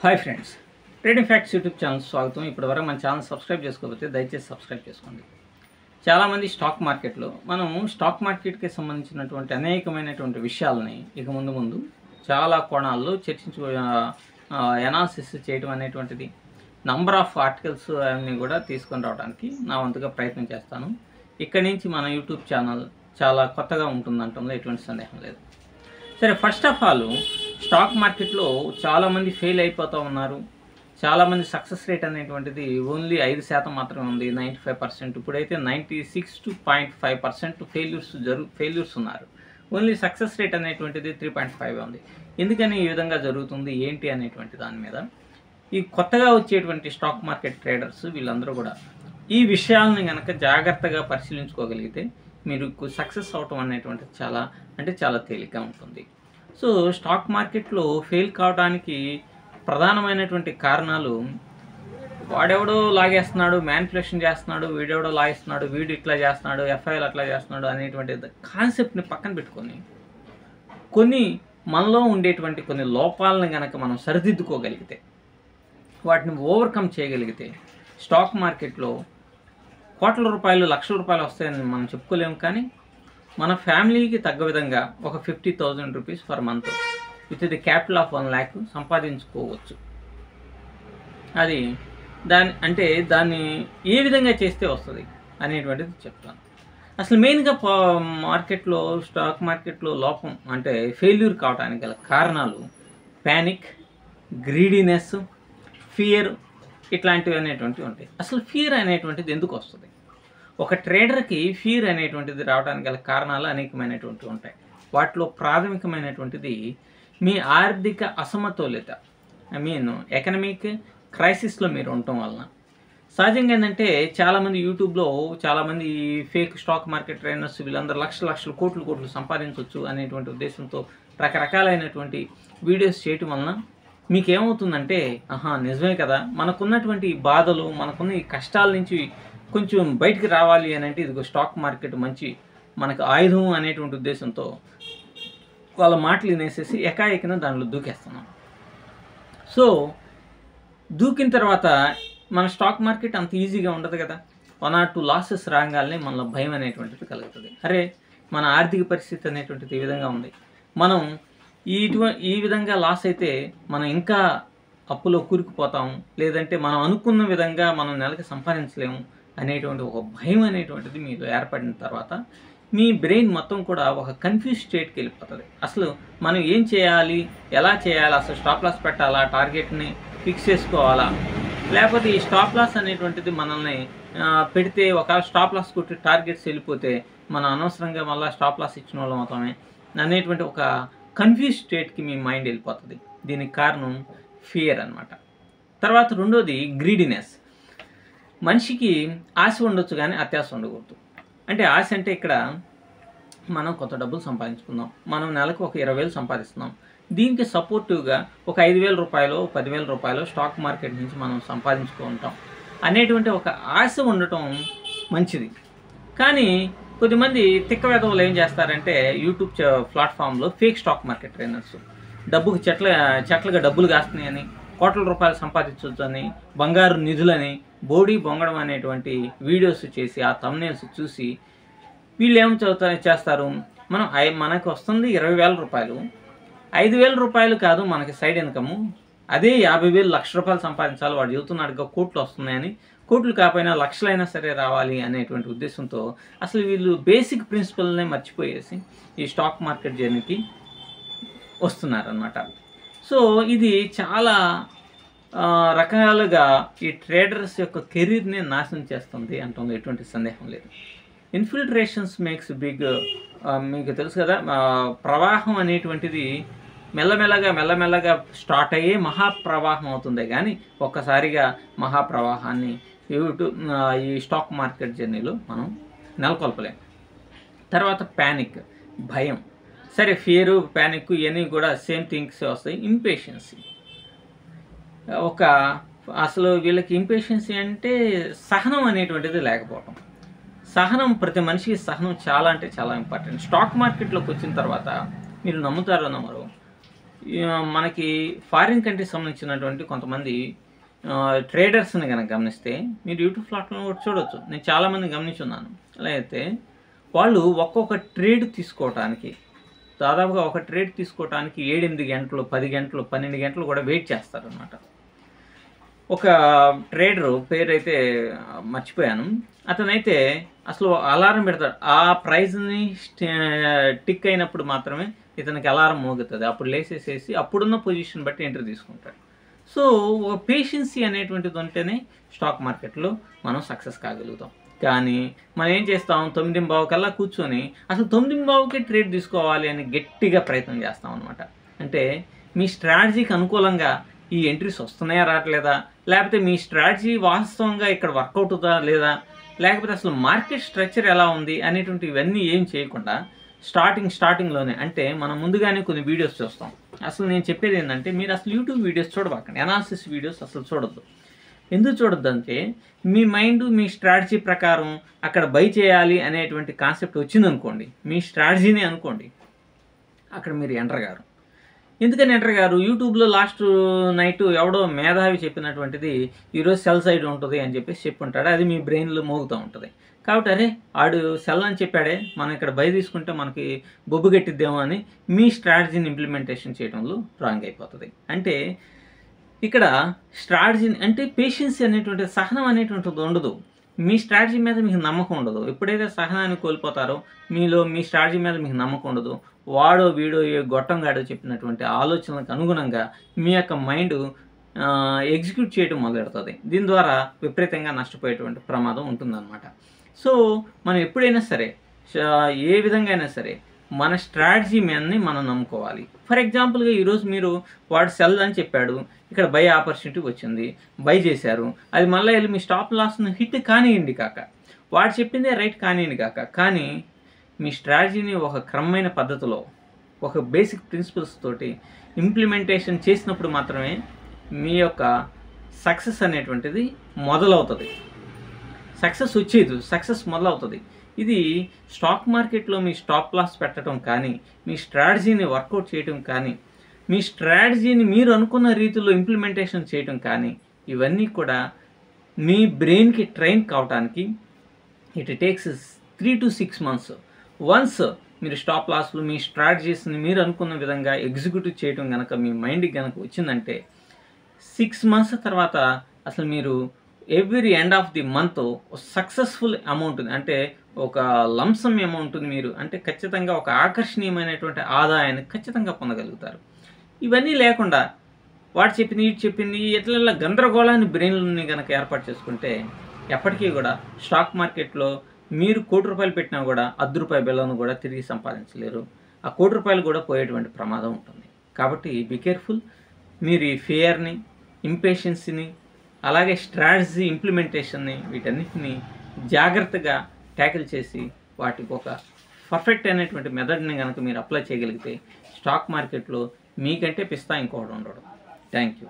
Hi friends, trading facts YouTube channel స్వాగతం. ఇప్పటివరకు మన ఛానల్ సబ్స్క్రైబ్ చేసుకోకపోతే దయచేసి సబ్స్క్రైబ్ చేసుకోండి. చాలామంది స్టాక్ మార్కెట్కి సంబంధించినటువంటి అనేకమైనటువంటి విషయాలని ఇక ముందు చాలా కోణాల్లో ఎనాలిసిస్ చేయడం అనేటువంటిది, నంబర్ ఆఫ్ ఆర్టికల్స్ అన్నీ కూడా తీసుకొని రావడానికి నా వంతుగా ప్రయత్నం చేస్తాను. ఇక్కడి నుంచి మన యూట్యూబ్ ఛానల్ చాలా కొత్తగా ఉంటుందంటంలో ఎటువంటి సందేహం లేదు. సరే, ఫస్ట్ ఆఫ్ ఆల్ స్టాక్ మార్కెట్లో చాలామంది ఫెయిల్ అయిపోతూ ఉన్నారు. చాలామంది సక్సెస్ రేట్ అనేటువంటిది ఓన్లీ 5% మాత్రమే ఉంది, 95%. ఇప్పుడైతే 96.5% ఫెయిల్యూర్స్ ఉన్నారు. ఓన్లీ సక్సెస్ రేట్ అనేటువంటిది 3.5 ఉంది. ఎందుకని ఈ విధంగా జరుగుతుంది ఏంటి అనేటువంటి దాని మీద ఈ కొత్తగా వచ్చేటువంటి స్టాక్ మార్కెట్ ట్రేడర్స్ వీళ్ళందరూ కూడా ఈ విషయాలను కనుక జాగ్రత్తగా పరిశీలించుకోగలిగితే మీరు సక్సెస్ అవటం అనేటువంటిది చాలా తేలిగ్గా ఉంటుంది. సో స్టాక్ మార్కెట్లో ఫెయిల్ కావడానికి ప్రధానమైనటువంటి కారణాలు, వాడెవడో లాగేస్తున్నాడు, మ్యానిపులేషన్ చేస్తున్నాడు, వీడెవడో లాగేస్తున్నాడు, వీడు ఇట్లా చేస్తున్నాడు, ఎఫ్ఐఎల్ అట్లా చేస్తున్నాడు అనేటువంటి కాన్సెప్ట్ని పక్కన పెట్టుకొని మనలో ఉండేటువంటి కొన్ని లోపాలను కనుక మనం సరిదిద్దుకోగలిగితే, వాటిని ఓవర్కమ్ చేయగలిగితే స్టాక్ మార్కెట్లో కోట్ల రూపాయలు, లక్షల రూపాయలు వస్తాయని మనం చెప్పుకోలేము. కానీ మన ఫ్యామిలీకి తగ్గ విధంగా ఒక 50,000 rupees per month with the capital of 1 lakh సంపాదించుకోవచ్చు. అది దాన్ని ఏ విధంగా చేస్తే వస్తుంది అనేటువంటిది చెప్తాను. అసలు మెయిన్గా స్టాక్ మార్కెట్లో లోపం అంటే ఫెయిల్యూర్ కావడానికి గల కారణాలు ప్యానిక్, గ్రీడీనెస్, ఫియర్ ఇట్లాంటివి అనేటువంటివి ఉంటాయి. అసలు ఫియర్ అనేటువంటిది ఎందుకు వస్తుంది? ఒక ట్రేడర్కి ఫియర్ అనేటువంటిది రావడానికి గల కారణాలు అనేకమైనటువంటివి ఉంటాయి. వాటిలో ప్రాథమికమైనటువంటిది మీ ఆర్థిక అసమతుల్యత, ఎకనమిక్ క్రైసిస్లో మీరు ఉండటం వలన. సహజంగా ఏంటంటే చాలామంది యూట్యూబ్లో చాలామంది ఫేక్ స్టాక్ మార్కెట్ ట్రైనర్స్ వీళ్ళందరూ లక్షలు కోట్లు సంపాదించవచ్చు అనేటువంటి ఉద్దేశంతో రకరకాలైనటువంటి వీడియోస్ చేయటం వలన మీకేమవుతుందంటే, నిజమే కదా, మనకున్నటువంటి బాధలు, మనకున్న ఈ కష్టాల నుంచి కొంచెం బయటికి రావాలి అని అంటే ఇదిగో స్టాక్ మార్కెట్ మంచి మనకు ఆయుధం అనేటువంటి ఉద్దేశంతో వాళ్ళ మాటలు వినేసేసి ఎకాఎకిన దానిలో దూకేస్తున్నాం. సో దూకిన తర్వాత మన స్టాక్ మార్కెట్ అంత ఈజీగా ఉండదు కదా. 1 or 2 లాసెస్ రాగానే మనలో భయం అనేటువంటిది కలుగుతుంది. అరే, మన ఆర్థిక పరిస్థితి అనేటువంటిది ఈ విధంగా ఉంది, మనం ఈ విధంగా లాస్ అయితే మనం ఇంకా అప్పులో కూరుకుపోతాము, లేదంటే మనం అనుకున్న విధంగా మనం నెలకి సంపాదించలేము అనేటువంటి ఒక భయం అనేటువంటిది మీలో ఏర్పడిన తర్వాత మీ బ్రెయిన్ మొత్తం కూడా ఒక కన్ఫ్యూజ్ స్టేట్కి వెళ్ళిపోతుంది. అసలు మనం ఏం చేయాలి, ఎలా చేయాలి, అసలు స్టాప్ లాస్ పెట్టాలా, టార్గెట్ని ఫిక్స్ చేసుకోవాలా, లేకపోతే ఈ స్టాప్ లాస్ అనేటువంటిది మనల్ని పెడితే ఒకవేళ స్టాప్ లాస్ కొట్టి టార్గెట్స్ వెళ్ళిపోతే మనం అనవసరంగా మళ్ళీ స్టాప్ లాస్ ఇచ్చిన వాళ్ళం అవుతామే అనేటువంటి ఒక కన్ఫ్యూజ్ స్టేట్కి మీ మైండ్ వెళ్ళిపోతుంది. దీనికి కారణం ఫియర్ అన్నమాట. తర్వాత రెండోది గ్రీడీనెస్. మనిషికి ఆశ ఉండొచ్చు కానీ అత్యాశ ఉండకూడదు. అంటే ఆశ అంటే ఇక్కడ మనం కొంత డబ్బులు సంపాదించుకుందాం, మనం నెలకు ఒక 20,000 సంపాదిస్తున్నాం, దీనికి సపోర్టివ్గా ఒక 5,000 రూపాయలు, 10,000 రూపాయలు స్టాక్ మార్కెట్ నుంచి మనం సంపాదించుకుంటాం అనేటువంటి ఒక ఆశ ఉండటం మంచిది. కానీ కొద్దిమంది తిక్క వెధవలు ఏం చేస్తారంటే యూట్యూబ్ ప్లాట్ఫామ్లో ఫేక్ స్టాక్ మార్కెట్ ట్రైనర్స్ డబ్బుకి చెట్లుగా డబ్బులు కాస్తున్నాయని, కోట్ల రూపాయలు సంపాదించవచ్చు అని, బంగారు నిధులని బోడీ బొంగడం అనేటువంటి వీడియోస్ చేసి ఆ థంబ్నెయిల్స్ చూసి వీళ్ళు ఏం చేస్తారు, మనకు వస్తుంది 20,000 రూపాయలు, 5,000 రూపాయలు కాదు మనకి సైడ్ ఇన్కము, అదే 50,000 లక్ష రూపాయలు సంపాదించాలి, వాడు చెబుతున్నాడుగా కోట్లు వస్తున్నాయని, కోట్లు కాకపోయినా లక్షలైనా సరే రావాలి అనేటువంటి ఉద్దేశంతో అసలు వీళ్ళు బేసిక్ ప్రిన్సిపల్నే మర్చిపోయేసి ఈ స్టాక్ మార్కెట్ జర్నీకి వస్తున్నారన్నమాట. సో ఇది చాలా రకాలుగా ఈ ట్రేడర్స్ యొక్క కెరీర్ని నాశనం చేస్తుంది అంటుంది, ఎటువంటి సందేహం లేదు. Infiltrations makes big. మీకు తెలుసు కదా, ప్రవాహం అనేటువంటిది మెల్లమెల్లగా స్టార్ట్ అయ్యే మహాప్రవాహం అవుతుంది, కానీ ఒక్కసారిగా మహాప్రవాహాన్ని ఈ స్టాక్ మార్కెట్ జర్నీలో మనం నెలకొల్పలేము. తర్వాత ప్యానిక్, భయం. సరే, ఫియరు, ప్యానిక్ ఇవన్నీ కూడా సేమ్ థింగ్స్ వస్తాయి. ఇంపేషెన్సీ, అసలు వీళ్ళకి ఇంపేషెన్సీ అంటే సహనం అనేటువంటిది లేకపోవటం. ప్రతి మనిషికి సహనం చాలా ఇంపార్టెంట్. స్టాక్ మార్కెట్లోకి వచ్చిన తర్వాత మీరు నమ్ముతారో నమ్మరు, మనకి ఫారిన్ కంట్రీస్ సంబంధించినటువంటి కొంతమంది ట్రేడర్స్ని కనుక గమనిస్తే మీరు యూట్యూబ్ ప్లాట్ఫామ్లో కూడా చూడవచ్చు. నేను చాలామంది గమనించున్నాను. అలా అయితే వాళ్ళు ఒక్కొక్క ట్రేడ్ తీసుకోవటానికి దాదాపుగా ఒక ట్రేడ్ తీసుకోవటానికి 7-8 గంటలు, 10 గంటలు, 12 గంటలు కూడా వెయిట్ చేస్తారనమాట. ఒక ట్రేడరు పేరైతే మర్చిపోయాను. అతనైతే అసలు అలారం పెడతాడు. ఆ ప్రైజ్ని టిక్ అయినప్పుడు మాత్రమే ఇతనికి అలారం మోగుతుంది. అప్పుడు లేసేసేసి అప్పుడున్న పొజిషన్ బట్టి ఎంట్రీ తీసుకుంటాడు. సో ఒక పేషెన్సీ అనేటువంటిది ఉంటేనే స్టాక్ మార్కెట్లో మనం సక్సెస్ కాగలుగుతాం. కానీ మనం ఏం చేస్తాం, 9:15 కల్లా కూర్చొని అసలు 9:15కే ట్రేడ్ తీసుకోవాలి అని గట్టిగా ప్రయత్నం చేస్తాం అనమాట. అంటే మీ స్ట్రాటజీకి అనుకూలంగా ఈ ఎంట్రీస్ వస్తున్నాయా రావట్లేదా, లేకపోతే మీ స్ట్రాటజీ వాస్తవంగా ఇక్కడ వర్కౌట్ అవుతుందా లేదా, లేకపోతే అసలు మార్కెట్ స్ట్రక్చర్ ఎలా ఉంది అనేటువంటి ఇవన్నీ ఏం చేయకుండా స్టార్టింగ్లోనే అంటే మనం ముందుగానే కొన్ని వీడియోస్ చూస్తాం. అసలు నేను చెప్పేది ఏంటంటే మీరు అసలు యూట్యూబ్ వీడియోస్ చూడబాకండి, అనాలిసిస్ వీడియోస్ అసలు చూడొద్దు. ఎందుకు చూడొద్దు అంటే మీ మైండ్ మీ స్ట్రాటజీ ప్రకారం అక్కడ బై చేయాలి అనేటువంటి కాన్సెప్ట్ వచ్చిందనుకోండి, మీ స్ట్రాటజీనే అనుకోండి, అక్కడ మీరు ఎంటర్ గారు. ఎందుకని ఎంటర్ గారు? యూట్యూబ్లో లాస్ట్ నైట్ ఎవడో మేధావి చెప్పినటువంటిది ఈరోజు సెల్ సైడ్ ఉంటుంది అని చెప్పేసి చెప్పుంటాడు. అది మీ బ్రెయిన్లో మోగుతూ ఉంటుంది. కాబట్టి అరే ఆడు సెల్ అని చెప్పాడే, మనం ఇక్కడ బై తీసుకుంటే మనకి బొబ్బు గట్టిద్దేమో అని మీ స్ట్రాటజీని ఇంప్లిమెంటేషన్ చేయడంలో రాంగ్ అయిపోతుంది. అంటే ఇక్కడ స్ట్రాటజీ అంటే పేషెన్సీ అనేటువంటి సహనం అనేటువంటిది ఉండదు. మీ స్ట్రాటజీ మీద మీకు నమ్మకం ఉండదు. ఎప్పుడైతే సహనాన్ని కోల్పోతారో మీలో మీ స్ట్రాటజీ మీద మీకు నమ్మకం ఉండదు. వాడో వీడో ఏ గొట్టంగాడో చెప్పినటువంటి ఆలోచనలకు అనుగుణంగా మీ యొక్క మైండ్ ఎగ్జిక్యూట్ చేయడం మొదలెడుతుంది. దీని ద్వారా విపరీతంగా నష్టపోయేటువంటి ప్రమాదం ఉంటుందన్నమాట. సో మనం ఎప్పుడైనా సరే ఏ విధంగా అయినా సరే మన స్ట్రాటజీ మీదనే మనం నమ్ముకోవాలి. ఫర్ ఎగ్జాంపుల్గా ఈరోజు మీరు వాడు సెల్ అని చెప్పాడు, ఇక్కడ బై ఆపర్చునిటీ వచ్చింది, బై చేశారు, అది మళ్ళీ వెళ్ళి మీ స్టాప్ లాస్ను హిట్ కానివ్వండి కాక, వాడు చెప్పిందే రైట్ కానివ్వండి కాక, కానీ మీ స్ట్రాటజీని ఒక క్రమమైన పద్ధతిలో ఒక బేసిక్ ప్రిన్సిపల్స్ తోటి ఇంప్లిమెంటేషన్ చేసినప్పుడు మాత్రమే మీ యొక్క సక్సెస్ అనేటువంటిది మొదలవుతుంది. సక్సెస్ వచ్చేది, సక్సెస్ మొదలవుతుంది. ఇది స్టాక్ మార్కెట్లో మీ స్టాప్ లాస్ పెట్టడం కానీ, మీ స్ట్రాటజీని వర్కౌట్ చేయడం కానీ, మీ స్ట్రాటజీని మీరు అనుకున్న రీతిలో ఇంప్లిమెంటేషన్ చేయడం కానీ, ఇవన్నీ కూడా మీ బ్రెయిన్కి ట్రైన్ కావడానికి it takes 3 to 6 months. Once మీరు స్టాప్ లాస్లు మీ స్ట్రాటజీస్ని మీరు అనుకున్న విధంగా ఎగ్జిక్యూటివ్ చేయడం కనుక మీ మైండ్కి కనుక వచ్చిందంటే 6 months తర్వాత అసలు మీరు every end of the month successful amount అంటే ఒక లంసమ్ అమౌంట్ని మీరు అంటే ఖచ్చితంగా ఒక ఆకర్షణీయమైనటువంటి ఆదాయాన్ని ఖచ్చితంగా పొందగలుగుతారు. ఇవన్నీ లేకుండా వాడు చెప్పింది ఇటు చెప్పింది ఎట్లా గందరగోళాన్ని బ్రెయిన్లని కనుక ఏర్పాటు చేసుకుంటే ఎప్పటికీ కూడా స్టాక్ మార్కెట్లో మీరు ₹1,00,00,000 పెట్టినా కూడా ₹10 బిల్లను కూడా తిరిగి సంపాదించలేరు. ఆ ₹1,00,00,000 కూడా పోయేటువంటి ప్రమాదం ఉంటుంది. కాబట్టి బీ కేర్ఫుల్. మీరు ఈ ఫియర్ని, ఇంపేషెన్సీని, అలాగే స్ట్రాటజీ ఇంప్లిమెంటేషన్ని వీటన్నిటిని జాగ్రత్తగా ట్యాకిల్ చేసి వాటికి ఒక పర్ఫెక్ట్ అయినటువంటి మెథడ్ని కనుక మీరు అప్లై చేయగలిగితే స్టాక్ మార్కెట్లో మీకంటే పిస్తా ఇంకోటి ఉండడు. Thank you.